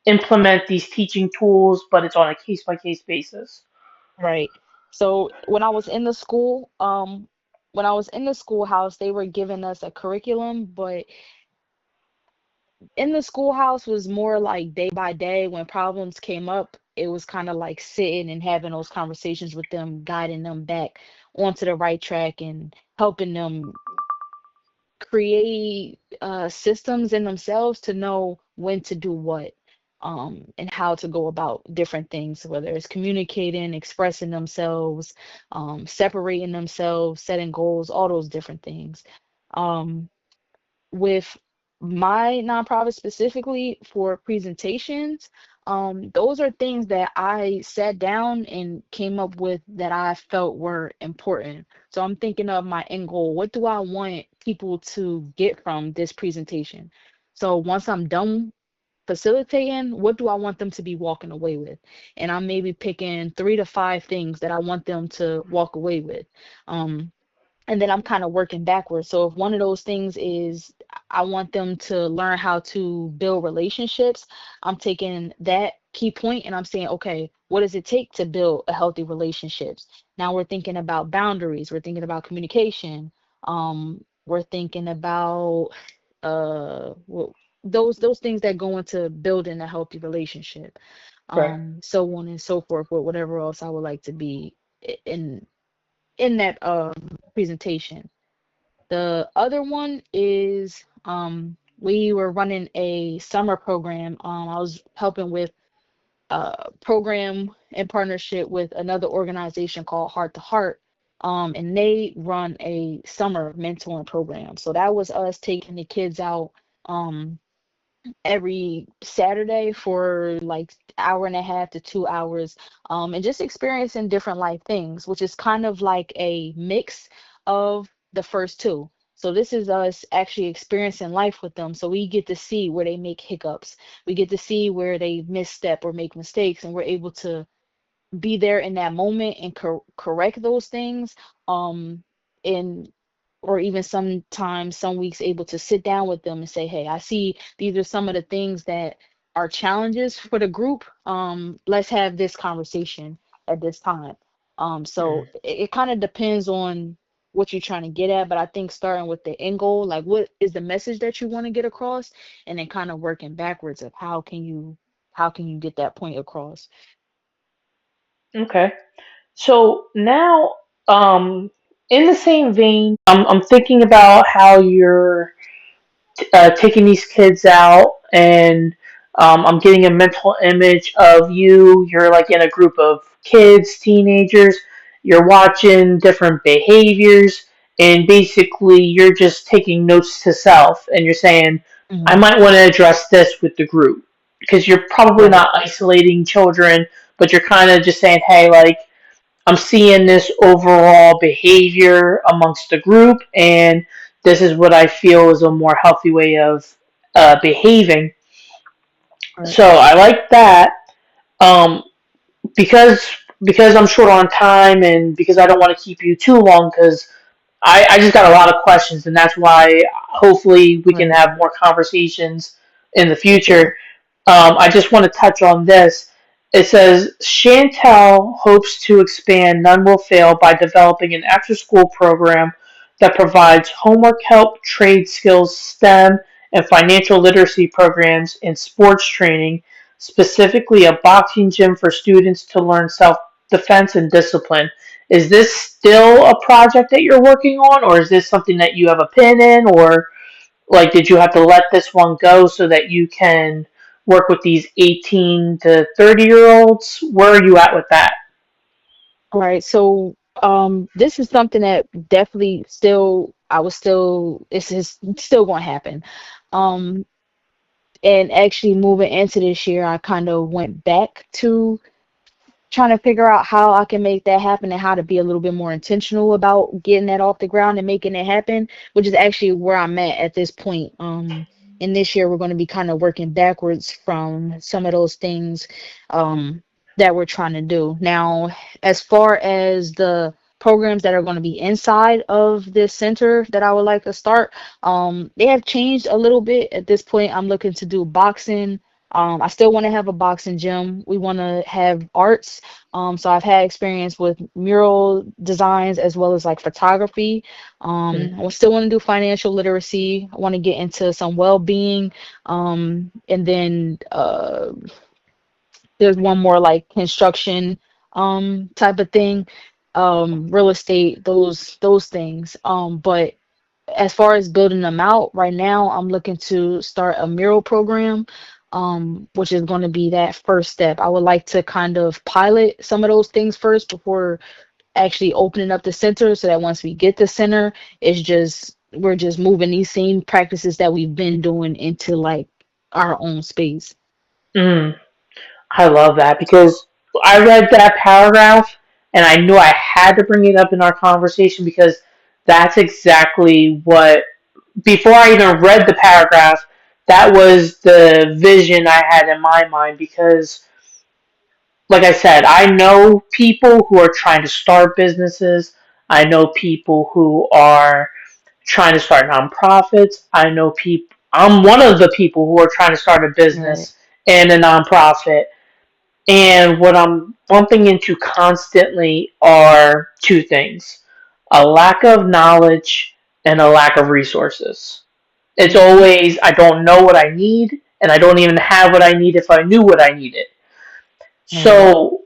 S2: implement these teaching tools, but it's on a case by case basis.
S5: Right. So when I was in the schoolhouse, they were giving us a curriculum, but in the schoolhouse was more like day by day when problems came up. It was kind of like sitting and having those conversations with them, guiding them back onto the right track and helping them create systems in themselves to know when to do what, and how to go about different things, whether it's communicating, expressing themselves, separating themselves, setting goals, all those different things. Um, with my nonprofit specifically for presentations, those are things that I sat down and came up with that I felt were important. So I'm thinking of my end goal. What do I want people to get from this presentation? So once I'm done facilitating, what do I want them to be walking away with? And I'm maybe picking 3 to 5 things that I want them to walk away with. Um, and then I'm kind of working backwards. So if one of those things is I want them to learn how to build relationships, I'm taking that key point and I'm saying, okay, what does it take to build a healthy relationships? Now we're thinking about boundaries, we're thinking about communication, we're thinking about those things that go into building a healthy relationship,
S2: Right.
S5: so on and so forth, with whatever else I would like to be in that presentation. The other one is we were running a summer program. I was helping with a program in partnership with another organization called Heart to Heart. And they run a summer mentoring program. So that was us taking the kids out um every Saturday for like hour and a half to 2 hours, and just experiencing different life things, which is kind of like a mix of the first two. So this is us actually experiencing life with them. So we get to see where they make hiccups. We get to see where they misstep or make mistakes, and we're able to be there in that moment and correct those things. And or even sometimes some weeks able to sit down with them and say, hey, I see these are some of the things that are challenges for the group. Let's have this conversation at this time. So it kind of depends on what you're trying to get at, but I think starting with the end goal, like what is the message that you want to get across, and then kind of working backwards of how can you get that point across.
S2: Okay. So now, in the same vein, I'm thinking about how you're taking these kids out, and I'm getting a mental image of you. You're like in a group of kids, teenagers. You're watching different behaviors, and basically, you're just taking notes to self, and you're saying, I
S5: Hmm.
S2: might want to address this with the group. Because you're probably
S5: Right.
S2: not isolating children, but you're kind of just saying, hey, like, I'm seeing this overall behavior amongst the group, and this is what I feel is a more healthy way of behaving.
S5: Right.
S2: So I like that, um, because because I'm short on time and because I don't want to keep you too long, because I just got a lot of questions, and that's why hopefully we can
S5: Right.
S2: have more conversations in the
S5: For
S2: future.
S5: sure.
S2: I just want to touch on this. It says Chantell hopes to expand None Will Fail by developing an after school program that provides homework help, trade skills, STEM, and financial literacy programs and sports training, specifically a boxing gym for students to learn self defense and discipline. Is this still a project that you're working on, or is this something that you have a pin in, or like did you have to let this one go so that you can work with these 18 to 30-year olds? Where are you at with that?
S5: All right. So this is something that definitely still I was still this is still going to happen. Um and actually moving into this year, I kind of went back to trying to figure out how I can make that happen and how to be a little bit more intentional about getting that off the ground and making it happen, which is actually where I'm at this point. And this year we're going to be kind of working backwards from some of those things um, that we're trying to do. Now, as far as the programs that are going to be inside of this center that I would like to start, they have changed a little bit. At this point, I'm looking to do boxing. I still want to have a boxing gym. We want to have arts. So I've had experience with mural designs as well as like photography.
S2: Mm.
S5: I still want to do financial literacy. I want to get into some well-being. And then there's one more like construction type of thing, real estate, those things. But as far as building them out right now, I'm looking to start a mural program, which is going to be that first step. I would like to kind of pilot some of those things first before actually opening up the center, so that once we get the center, it's just we're just moving these same practices that we've been doing into like our own space.
S2: Mm. I love that because I read that paragraph and I knew I had to bring it up in our conversation because that's exactly what, before I even read the paragraph, that was the vision I had in my mind because, like I said, I know people who are trying to start businesses. I know people who are trying to start nonprofits. I know people, I'm one of the people who are trying to start a
S5: Right.
S2: business and a nonprofit. And what I'm bumping into constantly are two things: a lack of knowledge and a lack of resources. It's
S5: Mm-hmm.
S2: always, I don't know what I need, and I don't even have what I need if I knew what I needed.
S5: Right.
S2: So,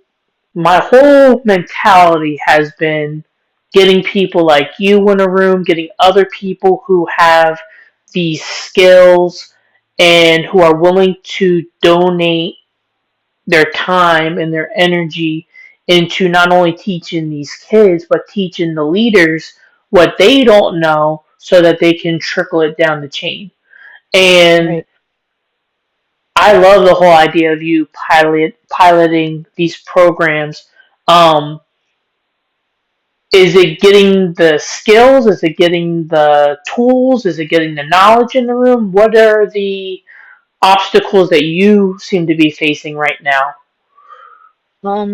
S2: my whole mentality has been getting people like you in a room, getting other people who have these skills and who are willing to donate their time and their energy into not only teaching these kids, but teaching the leaders what they don't know so that they can trickle it down the chain. And
S5: Right.
S2: I love the whole idea of you piloting these programs. Um, is it getting the skills? Is it getting the tools? Is it getting the knowledge in the room? What are the obstacles that you seem to be facing right now?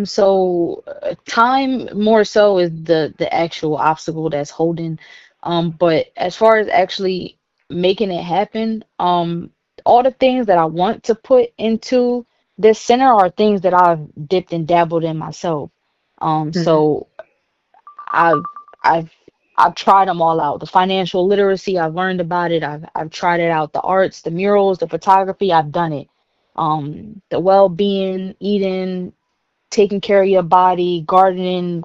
S5: So time more so is the actual obstacle that's holding. But as far as actually making it happen, all the things that I want to put into this center are things that I've dipped and dabbled in myself.
S2: Mm-hmm.
S5: So I've I've I've tried them all out. The financial literacy, I've learned about it. I've tried it out. The arts, the murals, the photography, I've done it. The well-being, eating, taking care of your body, gardening,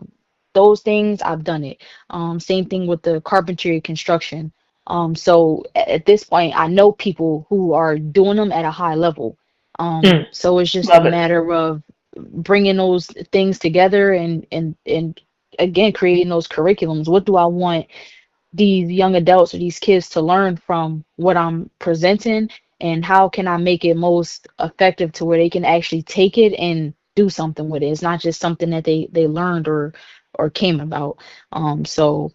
S5: those things, I've done it. Same thing with the carpentry construction. So at this point, I know people who are doing them at a high level.
S2: Mm,
S5: So it's just a
S2: love it.
S5: matter of bringing those things together and again creating those curriculums. What do I want these young adults or these kids to learn from what I'm presenting, and how can I make it most effective to where they can actually take it and do something with it. It's not just something that they learned or came about. So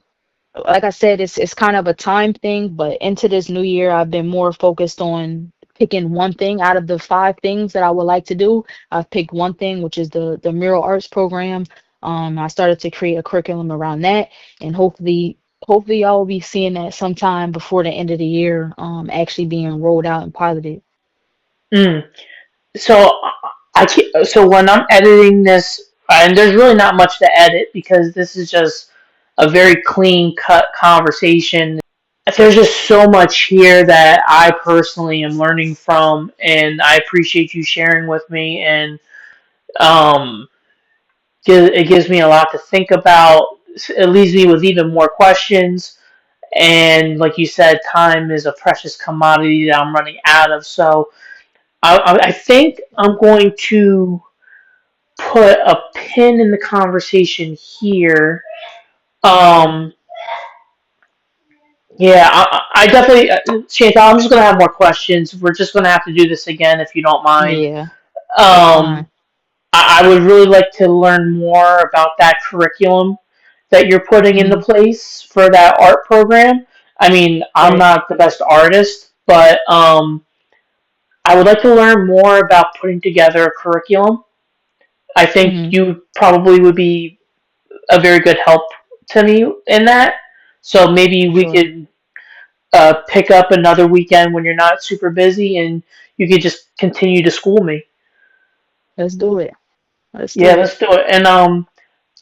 S5: like I said, it's kind of a time thing, but into this new year I've been more focused on picking one thing out of the five things that I would like to do. I've picked one thing, which is the mural arts program. I started to create a curriculum around that, and hopefully y'all will be seeing that sometime before the end of the year, actually being rolled out and piloted.
S2: Mm. So so when I'm editing this, and there's really not much to edit because this is just a very clean cut conversation. There's just so much here that I personally am learning from, and I appreciate you sharing with me. And um, it gives me a lot to think about. It leaves me with even more questions. And like you said, time is a precious commodity that I'm running out of. So I think I'm going to put a pin in the conversation here.
S5: Okay.
S2: Um, yeah, I definitely, Chantal, I'm just going to have more questions. We're just going to have to do this again if you don't mind.
S5: Yeah, that's
S2: Um,
S5: fine.
S2: I would really like to learn more about that curriculum that you're putting into
S5: Hmm.
S2: place for that art program. I mean, I'm
S5: Right.
S2: not the best artist, but I would like to learn more about putting together a curriculum. I think
S5: Hmm.
S2: you probably would be a very good help to me in that. So maybe
S5: For
S2: we
S5: sure.
S2: could pick up another weekend when you're not super busy and you could just continue to school me.
S5: Let's do it. Let's
S2: Yeah,
S5: do it.
S2: let's do it. And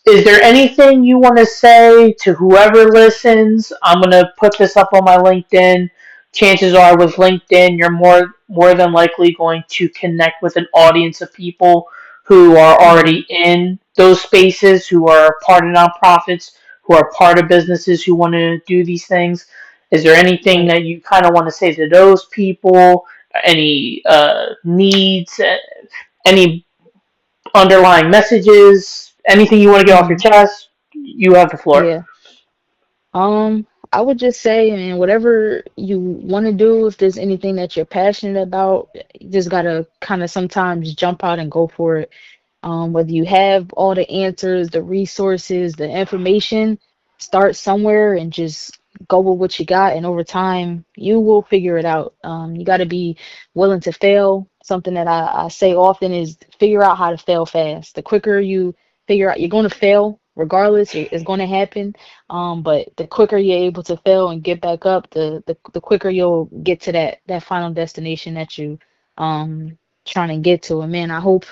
S2: is there anything you want to say to whoever listens? I'm gonna put this up on my LinkedIn. Chances are, with LinkedIn, you're more than likely going to connect with an audience of people who are
S5: Hmm.
S2: already in those spaces, who are part of nonprofits, who are part of businesses who want to do these things. Is there anything
S5: Right.
S2: that you kind of want to say to those people? Any needs? Any underlying messages, anything you want to get off your
S5: Hmm.
S2: chest, you have the floor.
S5: Yeah. I would just say, man, whatever you want to do, if there's anything that you're passionate about, you just gotta kind of sometimes jump out and go for it. Whether you have all the answers, the resources, the information, start somewhere and just go with what you got. And over time, you will figure it out. You got to be willing to fail. Something that I say often is figure out how to fail fast. The quicker you figure out, you're going to fail regardless, it's going to happen. But the quicker you're able to fail and get back up, the quicker you'll get to that final destination that you trying to get to. And man, I hope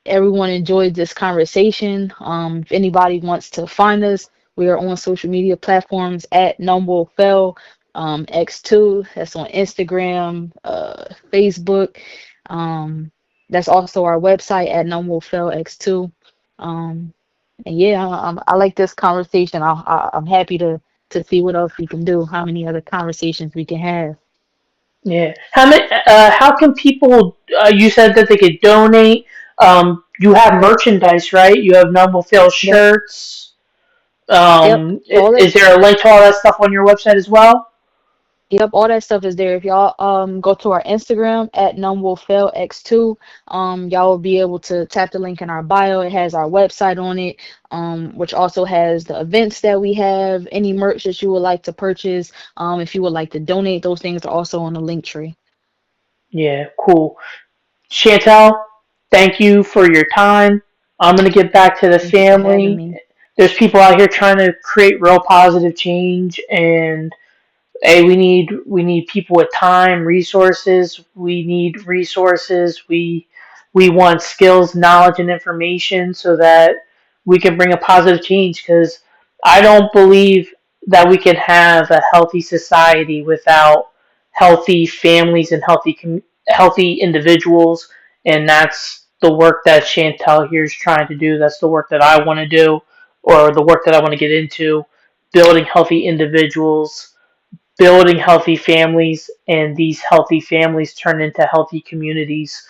S5: everyone enjoyed this conversation. If anybody wants to find us, we are on social media platforms at NumbleFell X2. That's on Instagram, Facebook. Um, that's also our website at NumbleFell X2. Um, and yeah, I like this conversation. I'm happy to see what else we can do, how many other conversations we can have.
S2: Yeah. How many? How can people? You said that they could donate. You have
S5: Yep,
S2: merchandise, right? You have Noble Fail
S5: yep,
S2: shirts.
S5: yep. All that.
S2: Is there a link to all that stuff on your website as well?
S5: Yep, all that stuff is there. If y'all go to our Instagram at numwillfailx2, y'all will be able to tap the link in our bio. It has our website on it, which also has the events that we have, any merch that you would like to purchase. If you would like to donate, those things are also on the link tree.
S2: Yeah, cool. Chantel, thank you for your time. I'm gonna get back to the
S5: Thank you for having
S2: family.
S5: me.
S2: There's people out here trying to create real positive change, and hey, we need people with time, resources. We need resources. We want skills, knowledge, and information so that we can bring a positive change. Because I don't believe that we can have a healthy society without healthy families and healthy individuals. And that's the work that Chantel here is trying to do. That's the work that I want to do, or the work that I want to get into, building healthy individuals, building healthy families, and these healthy families turn into healthy communities.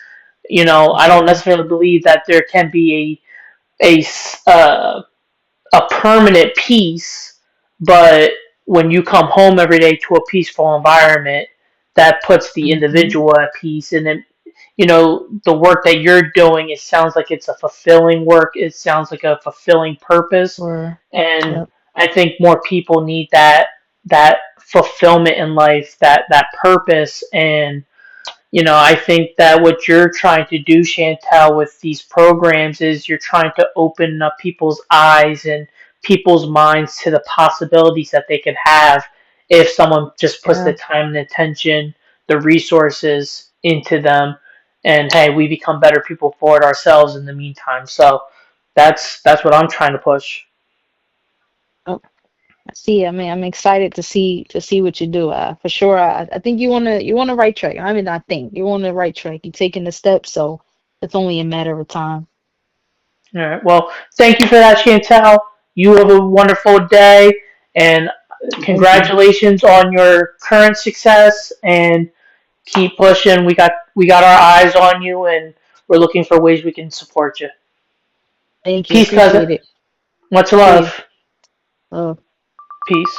S5: For
S2: I don't
S5: sure.
S2: necessarily believe that there can be a permanent peace, but when you come home every day to a peaceful environment, that puts the
S5: Hmm.
S2: individual at peace. And then, the work that you're doing, it sounds like it's a fulfilling work. It sounds like a fulfilling purpose.
S5: Or,
S2: And
S5: yep.
S2: I think more people need that fulfillment in life, that purpose. And I think that what you're trying to do, Chantel, with these programs is you're trying to open up people's eyes and people's minds to the possibilities that they could have if someone just puts the
S5: Yeah.
S2: time and attention, the resources into them, and hey, we become better people for it ourselves in the meantime. So that's what I'm trying to push.
S5: Oh, I see. I mean, I'm excited to see what you do. For sure. I think you on the right track. I mean, I think you're on the right track. You're taking the steps, so it's only a matter of time.
S2: All right. Well, thank you for that, Chantel. You have a wonderful day, and
S5: Thank you.
S2: congratulations on your current success. And keep pushing. We got our eyes on you, and we're looking for ways we can support you.
S5: Thank you.
S2: Peace, cousin.
S5: Appreciate it.
S2: Much
S5: See you.
S2: love.
S5: Uh,
S2: Peace.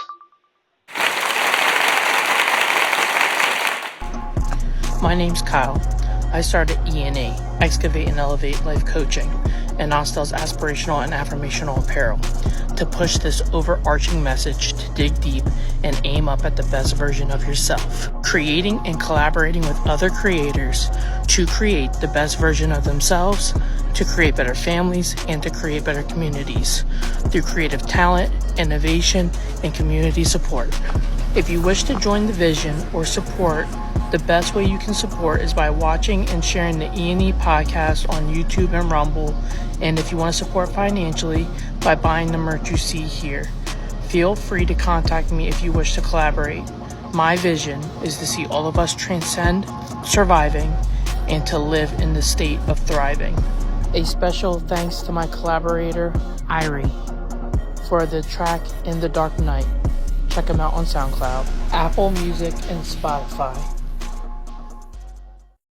S6: My name's Kyle. I started E&A, Excavate and Elevate Life Coaching, and Nostel's Aspirational and Affirmational Apparel to push this overarching message to dig deep and aim up at the best version of yourself. Creating and collaborating with other creators to create the best version of themselves, to create better families, and to create better communities through creative talent, innovation, and community support. If you wish to join the vision or support, the best way you can support is by watching and sharing the E&E podcast on YouTube and Rumble, and if you want to support financially, by buying the merch you see here. Feel free to contact me if you wish to collaborate. My vision is to see all of us transcend surviving and to live in the state of thriving. A special thanks to my collaborator, Irie, for the track In the Dark Night. Check him out on SoundCloud, Apple Music, and Spotify.